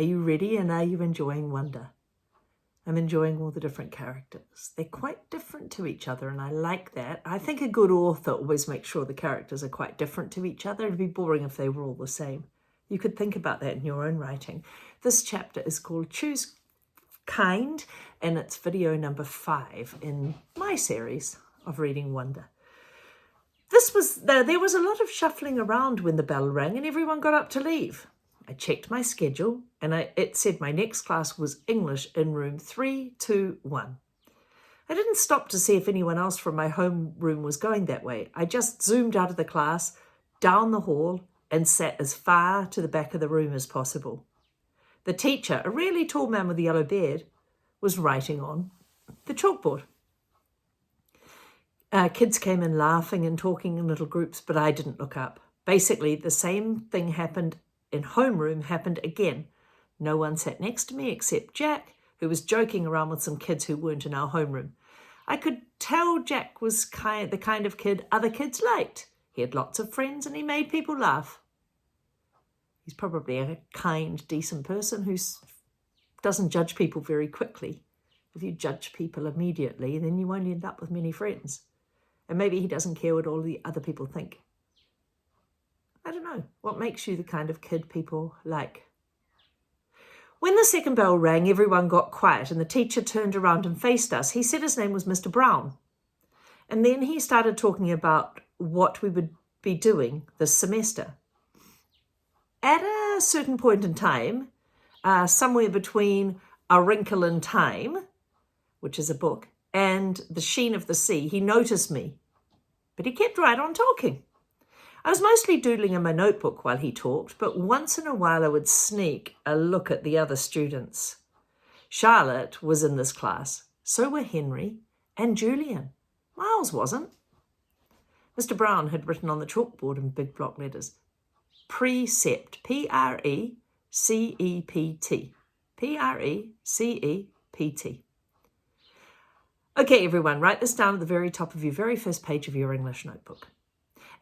Are you ready and are you enjoying Wonder? I'm enjoying all the different characters. They're quite different to each other and I like that. I think a good author always makes sure the characters are quite different to each other. It'd be boring if they were all the same. You could think about that in your own writing. This chapter is called Choose Kind and it's video number 5 in my series of reading Wonder. There was a lot of shuffling around when the bell rang and everyone got up to leave. I checked my schedule and it said my next class was English in room 321. I didn't stop to see if anyone else from my homeroom was going that way. I just zoomed out of the class, down the hall, and sat as far to the back of the room as possible. The teacher, a really tall man with a yellow beard, was writing on the chalkboard. Kids came in laughing and talking in little groups, but I didn't look up. Basically, the same thing happened in homeroom happened again. No one sat next to me except Jack, who was joking around with some kids who weren't in our homeroom. I could tell Jack was the kind of kid other kids liked. He had lots of friends and he made people laugh. He's probably a kind, decent person who doesn't judge people very quickly. If you judge people immediately, then you won't end up with many friends. And maybe he doesn't care what all the other people think. I don't know. What makes you the kind of kid people like? When the second bell rang, everyone got quiet and the teacher turned around and faced us. He said his name was Mr. Brown. And then he started talking about what we would be doing this semester. At a certain point in time, somewhere between A Wrinkle in Time, which is a book, and The Sheen of the Sea, he noticed me. But he kept right on talking. I was mostly doodling in my notebook while he talked, but once in a while I would sneak a look at the other students. Charlotte was in this class. So were Henry and Julian. Miles wasn't. Mr. Brown had written on the chalkboard in big block letters, Precept, P-R-E-C-E-P-T. P-R-E-C-E-P-T. Okay, everyone, write this down at the very top of your very first page of your English notebook.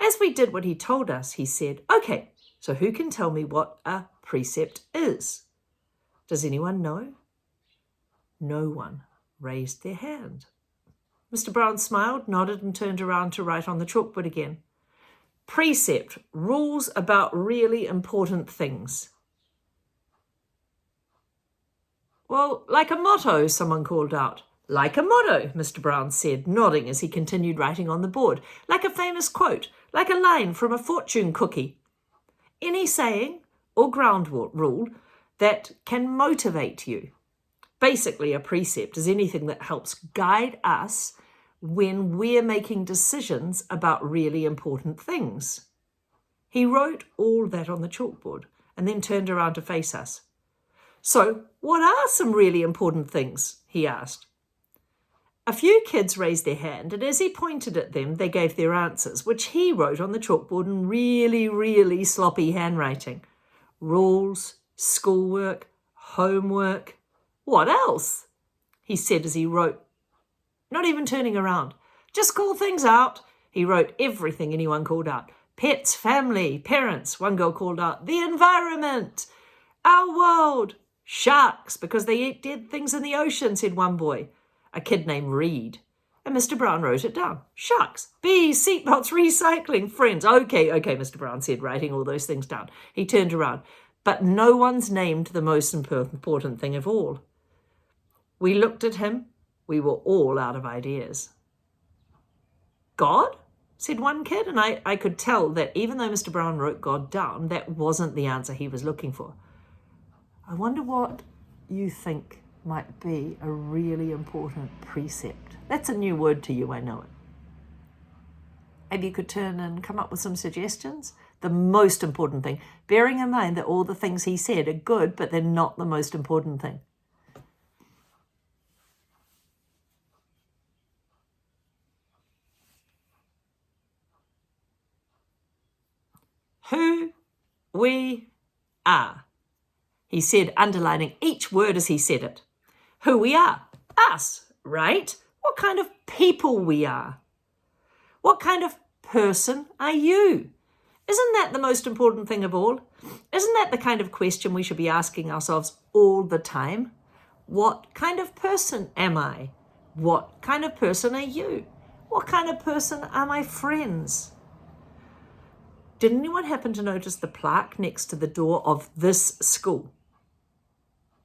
As we did what he told us, he said, okay, so who can tell me what a precept is? Does anyone know? No one raised their hand. Mr. Brown smiled, nodded, and turned around to write on the chalkboard again. Precept, rules about really important things. Well, like a motto, someone called out. Like a motto, Mr. Brown said, nodding as he continued writing on the board. Like a famous quote, like a line from a fortune cookie. Any saying or ground rule that can motivate you. Basically, a precept is anything that helps guide us when we're making decisions about really important things. He wrote all that on the chalkboard and then turned around to face us. So, what are some really important things? He asked. A few kids raised their hand, and as he pointed at them, they gave their answers, which he wrote on the chalkboard in really, really sloppy handwriting. Rules, schoolwork, homework. What else? He said as he wrote, not even turning around. Just call things out. He wrote everything anyone called out. Pets, family, parents. One girl called out, the environment, our world. Sharks, because they eat dead things in the ocean, said one boy. A kid named Reed. And Mr. Brown wrote it down. Sharks, bees, seatbelts, recycling, friends. Okay, Mr. Brown said, writing all those things down. He turned around. But no one's named the most important thing of all. We looked at him. We were all out of ideas. God? Said one kid, and I could tell that even though Mr. Brown wrote God down, that wasn't the answer he was looking for. I wonder what you think might be a really important precept. That's a new word to you, I know it. Maybe you could turn and come up with some suggestions. The most important thing, bearing in mind that all the things he said are good, but they're not the most important thing. Who we are, he said, underlining each word as he said it. Who we are, us, right? What kind of people we are. What kind of person are you? Isn't that the most important thing of all? Isn't that the kind of question we should be asking ourselves all the time? What kind of person am I? What kind of person are you? What kind of person are my friends? Did anyone happen to notice the plaque next to the door of this school?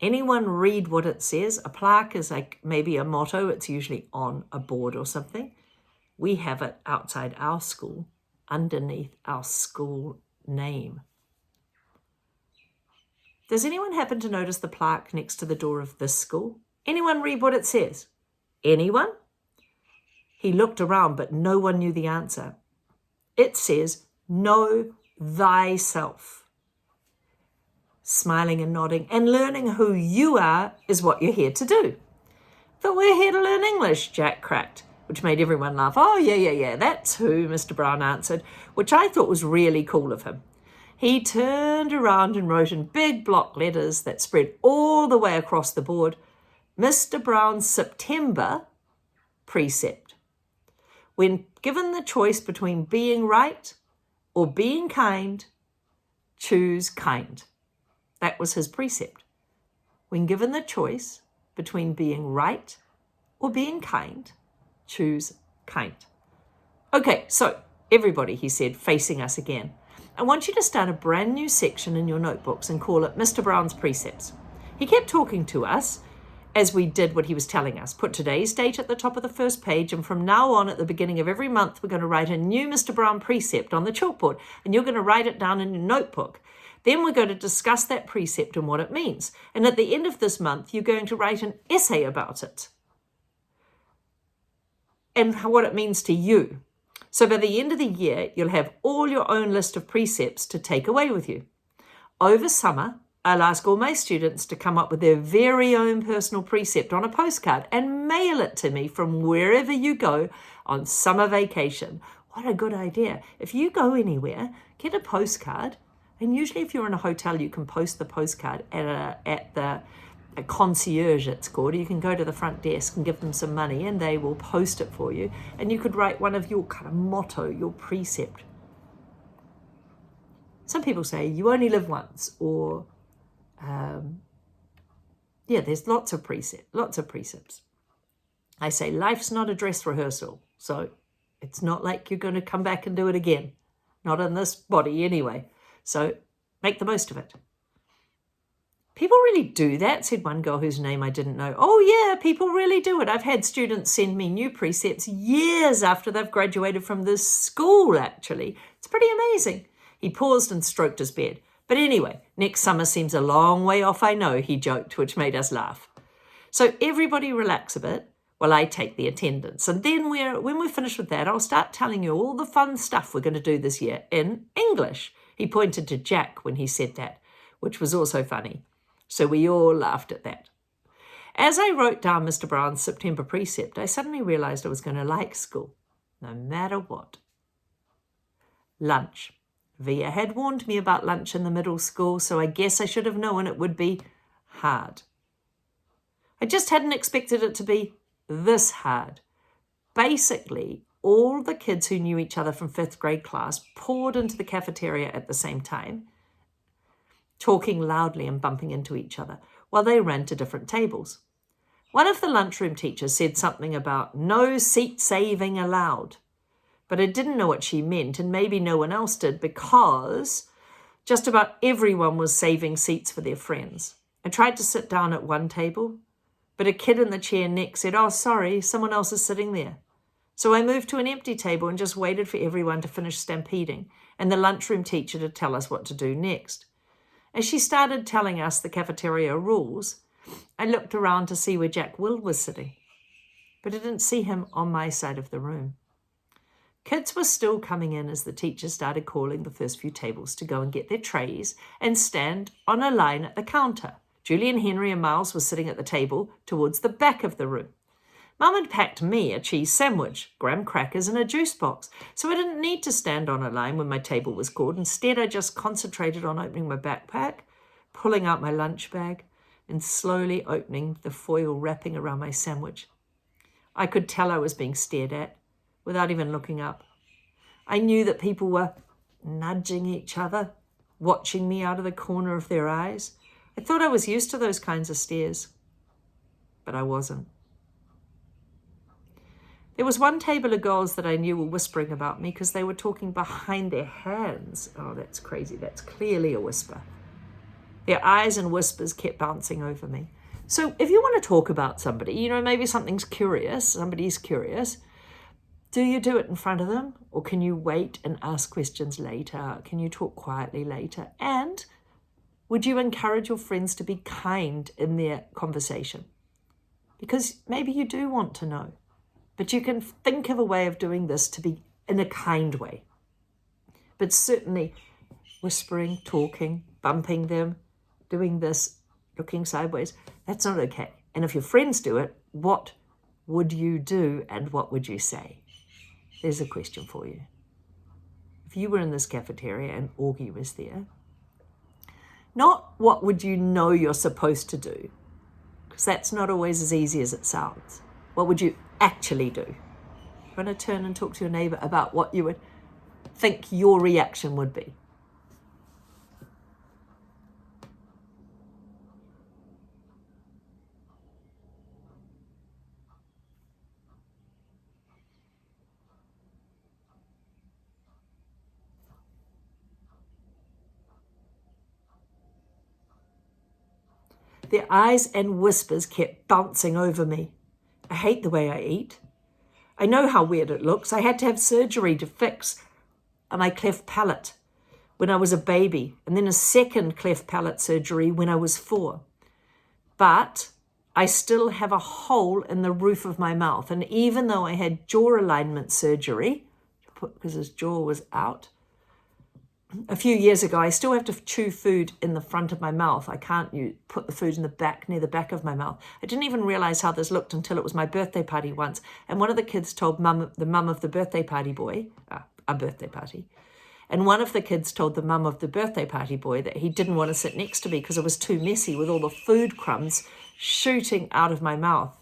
Anyone read what it says? A plaque is like maybe a motto. It's usually on a board or something. We have it outside our school, underneath our school name. Does anyone happen to notice the plaque next to the door of this school? Anyone read what it says? Anyone? He looked around, but no one knew the answer. It says, "Know thyself." Smiling and nodding and learning who you are is what you're here to do. But we're here to learn English, Jack cracked, which made everyone laugh. Oh, yeah, that's who, Mr. Brown answered, which I thought was really cool of him. He turned around and wrote in big block letters that spread all the way across the board, Mr. Brown's September precept. When given the choice between being right or being kind, choose kind. That was his precept. When given the choice between being right or being kind, choose kind. Okay, so everybody, he said, facing us again, I want you to start a brand new section in your notebooks and call it Mr. Brown's Precepts. He kept talking to us as we did what he was telling us. Put today's date at the top of the first page, and from now on, at the beginning of every month, we're going to write a new Mr. Brown precept on the chalkboard, and you're going to write it down in your notebook. Then we're going to discuss that precept and what it means. And at the end of this month, you're going to write an essay about it and what it means to you. So by the end of the year, you'll have all your own list of precepts to take away with you. Over summer, I'll ask all my students to come up with their very own personal precept on a postcard and mail it to me from wherever you go on summer vacation. What a good idea. If you go anywhere, get a postcard. And usually if you're in a hotel, you can post the postcard at the concierge, it's called. You can go to the front desk and give them some money and they will post it for you. And you could write one of your kind of motto, your precept. Some people say you only live once, or there's lots of precepts. I say life's not a dress rehearsal, so it's not like you're going to come back and do it again. Not in this body anyway. So make the most of it. People really do that, said one girl whose name I didn't know. Oh yeah, people really do it. I've had students send me new precepts years after they've graduated from this school, actually. It's pretty amazing. He paused and stroked his beard. But anyway, next summer seems a long way off, I know, he joked, which made us laugh. So everybody relax a bit while I take the attendance. And then when we're finished with that, I'll start telling you all the fun stuff we're going to do this year in English. He pointed to Jack when he said that, which was also funny. So we all laughed at that. As I wrote down Mr. Brown's September precept, I suddenly realized I was going to like school, no matter what. Lunch. Via had warned me about lunch in the middle school, so I guess I should have known it would be hard. I just hadn't expected it to be this hard. Basically, all the kids who knew each other from 5th grade class poured into the cafeteria at the same time, talking loudly and bumping into each other while they ran to different tables. One of the lunchroom teachers said something about no seat saving allowed, but I didn't know what she meant, and maybe no one else did, because just about everyone was saving seats for their friends. I tried to sit down at one table, but a kid in the chair next said, "Oh, sorry, someone else is sitting there." So I moved to an empty table and just waited for everyone to finish stampeding and the lunchroom teacher to tell us what to do next. As she started telling us the cafeteria rules, I looked around to see where Jack Will was sitting, but I didn't see him on my side of the room. Kids were still coming in as the teacher started calling the first few tables to go and get their trays and stand on a line at the counter. Julian, Henry and Miles were sitting at the table towards the back of the room. Mum had packed me a cheese sandwich, graham crackers and a juice box, so I didn't need to stand on a line when my table was called. Instead, I just concentrated on opening my backpack, pulling out my lunch bag, and slowly opening the foil wrapping around my sandwich. I could tell I was being stared at without even looking up. I knew that people were nudging each other, watching me out of the corner of their eyes. I thought I was used to those kinds of stares, but I wasn't. There was one table of girls that I knew were whispering about me because they were talking behind their hands. Oh, that's crazy. That's clearly a whisper. Their eyes and whispers kept bouncing over me. So if you want to talk about somebody, maybe somebody's curious, do you do it in front of them? Or can you wait and ask questions later? Can you talk quietly later? And would you encourage your friends to be kind in their conversation? Because maybe you do want to know, but you can think of a way of doing this to be in a kind way. But certainly whispering, talking, bumping them, doing this, looking sideways, that's not okay. And if your friends do it, what would you do and what would you say? There's a question for you. If you were in this cafeteria and Augie was there, not what would you know you're supposed to do, because that's not always as easy as it sounds. What would you actually do? You want to turn and talk to your neighbor about what you would think your reaction would be. Their eyes and whispers kept bouncing over me. I hate the way I eat. I know how weird it looks. I had to have surgery to fix my cleft palate when I was a baby, and then a second cleft palate surgery when I was 4. But I still have a hole in the roof of my mouth. And even though I had jaw alignment surgery, because his jaw was out, a few years ago, I still have to chew food in the front of my mouth. I can't put the food in the back, near the back of my mouth. I didn't even realize how this looked until it was my birthday party once. And one of the kids told the mum of the birthday party boy, a birthday party, and one of the kids told the mum of the birthday party boy that he didn't want to sit next to me because it was too messy with all the food crumbs shooting out of my mouth.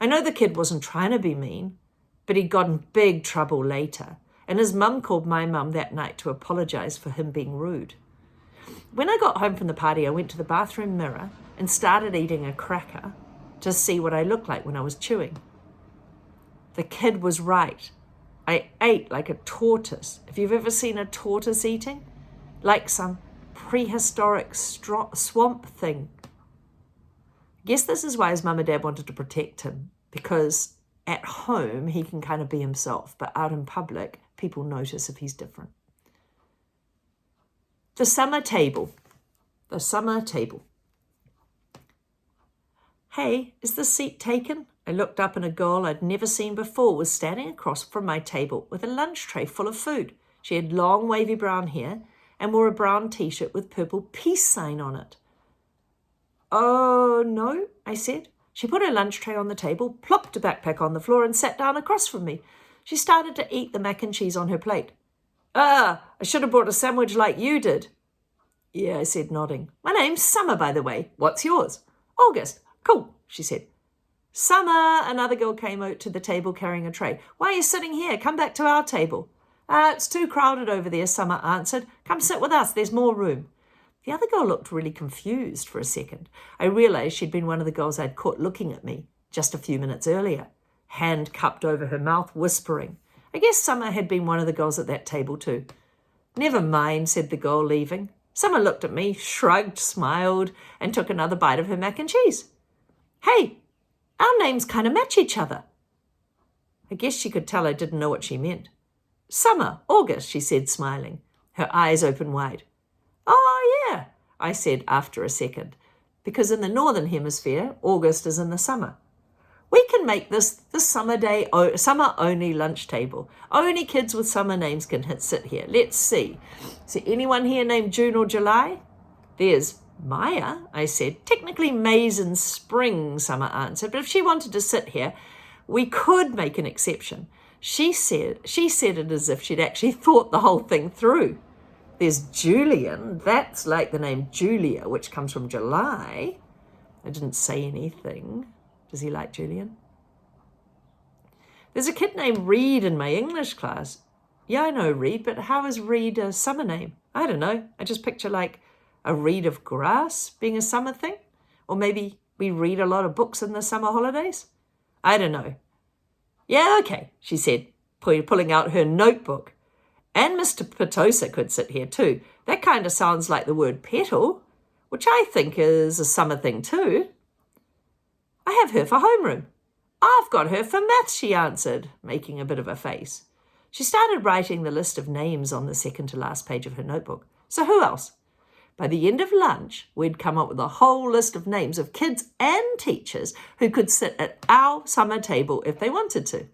I know the kid wasn't trying to be mean, but he got in big trouble later. And his mum called my mum that night to apologize for him being rude. When I got home from the party, I went to the bathroom mirror and started eating a cracker to see what I looked like when I was chewing. The kid was right. I ate like a tortoise. If you've ever seen a tortoise eating, like some prehistoric swamp thing. I guess this is why his mum and dad wanted to protect him, because at home he can kind of be himself, but out in public, people notice if he's different. The summer table. Hey, is the seat taken? I looked up and a girl I'd never seen before was standing across from my table with a lunch tray full of food. She had long wavy brown hair and wore a brown t-shirt with purple peace sign on it. Oh, no, I said. She put her lunch tray on the table, plopped a backpack on the floor and sat down across from me. She started to eat the mac and cheese on her plate. I should have brought a sandwich like you did. Yeah, I said, nodding. My name's Summer, by the way. What's yours? August. Cool, she said. Summer, another girl came out to the table carrying a tray. Why are you sitting here? Come back to our table. It's too crowded over there, Summer answered. Come sit with us, there's more room. The other girl looked really confused for a second. I realized she'd been one of the girls I'd caught looking at me just a few minutes earlier, hand cupped over her mouth, whispering. I guess Summer had been one of the girls at that table too. Never mind, said the girl, leaving. Summer looked at me, shrugged, smiled, and took another bite of her mac and cheese. Hey, our names kind of match each other. I guess she could tell I didn't know what she meant. Summer, August, she said, smiling, her eyes open wide. Oh, yeah, I said after a second, because in the Northern Hemisphere, August is in the summer. We can make this the summer-only lunch table. Only kids with summer names can sit here. Let's see. Is there anyone here named June or July? There's Maya, I said. Technically, May's in spring, Summer answered, but if she wanted to sit here, we could make an exception. She said it as if she'd actually thought the whole thing through. There's Julian. That's like the name Julia, which comes from July. I didn't say anything. Does he like Julian? There's a kid named Reed in my English class. Yeah, I know Reed, but how is Reed a summer name? I don't know. I just picture like a reed of grass being a summer thing. Or maybe we read a lot of books in the summer holidays. I don't know. Yeah, okay, she said, pulling out her notebook. And Mr. Petosa could sit here too. That kind of sounds like the word petal, which I think is a summer thing too. I have her for homeroom. I've got her for maths, she answered, making a bit of a face. She started writing the list of names on the second to last page of her notebook. So who else? By the end of lunch, we'd come up with a whole list of names of kids and teachers who could sit at our summer table if they wanted to.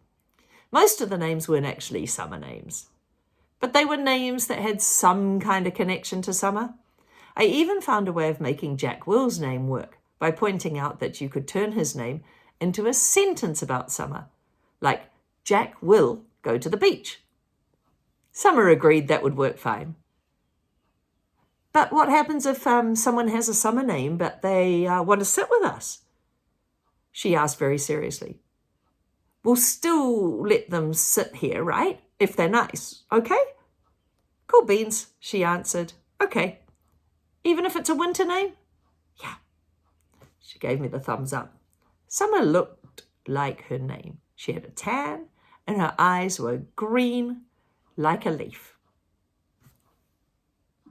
Most of the names weren't actually summer names, but they were names that had some kind of connection to summer. I even found a way of making Jack Will's name work by pointing out that you could turn his name into a sentence about summer, like Jack will go to the beach. Summer agreed that would work fine. But what happens if someone has a summer name but they want to sit with us? She asked very seriously. We'll still let them sit here, right? If they're nice, okay? Cool beans, she answered. Okay. Even if it's a winter name? Yeah. She gave me the thumbs up. Summer looked like her name. She had a tan and her eyes were green like a leaf.